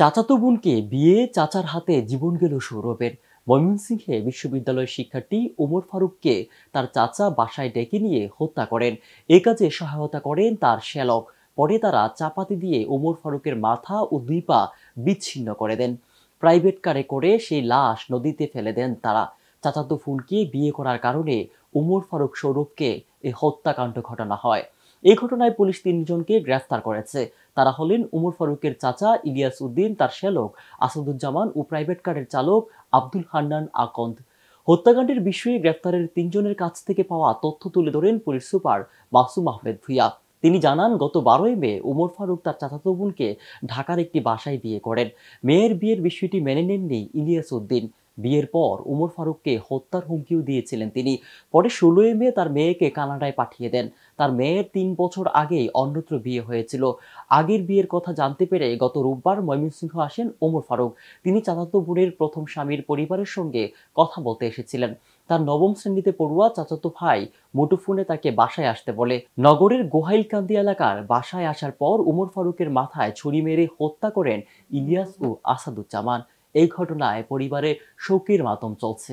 চাচাতো বোনকে বিয়ে, চাচার হাতে জীবন গেল সৌরভের। ময়মনসিংহে বিশ্ববিদ্যালয়ের শিক্ষার্থী ওমর ফারুককে তার চাচা বাসায় ডেকে নিয়ে হত্যা করেন। এ কাজে সহায়তা করেন তার শ্যালক। পরে তারা চাপাতি দিয়ে ওমর ফারুকের মাথা ও 2 পা বিচ্ছিন্ন করে দেন। প্রাইভেট কারে করে সেই লাশ নদীতে ফেলে দেন তারা। চাচাতো বোনকে বিয়ে করার কারণে ওমর ফারুক সৌরভকে এই হত্যাকাণ্ড ঘটানো হয়। এই ঘটনায় পুলিশ 3 জনকে গ্রেফতার করেছে। তারা হলেন উমর ফারুকের চাচা ইলিয়াস উদ্দিন, তার শ্যালক আসাদুজ্জামান ও প্রাইভেট কারের চালক আব্দুল হান্নান আকন্দ। হত্যাকাণ্ডের বিষয়ে গ্রেফতারের 3 জনের কাছ থেকে পাওয়া তথ্য তুলে ধরেন পুলিশ সুপার মাসুম আহমেদ ভূঁইয়া। তিনি জানান, গত 12ই মে উমর ফারুক তার চাচাতো বোনকে ঢাকার একটি বাসায় বিয়ে করেন। মেয়ের বিয়ের বিষয়টি মেনে নেননি ইলিয়াস উদ্দিন। বিয়ের পর উমর ফারুককে হত্যার হুমকিও দিয়েছিলেন তিনি। পরে 16ই মে তার মেয়েকে কানাডায় পাঠিয়ে দেন। তার মেয়ের 3 বছর আগেই অন্যত্র বিয়ে হয়েছিল। আগের বিয়ের কথা জানতে পেরে গত রোববার ময়মনসিংহ আসেন ওমর ফারুক। তিনি চাচাতো বোনের প্রথম স্বামীর পরিবারের সঙ্গে কথা বলতে এসেছিলেন। তার 9ম শ্রেণীতে পড়ুয়া চাচাতো ভাই মুঠোফোনে তাকে বাসায় আসতে বলে। নগরের গোহাইলকান্দি এলাকার বাসায় আসার পর ওমর ফারুকের মাথায় ছুরি মেরে হত্যা করেন ইলিয়াস ও আসাদুজ্জামান। এই ঘটনায় পরিবারে শোকের মাতম চলছে।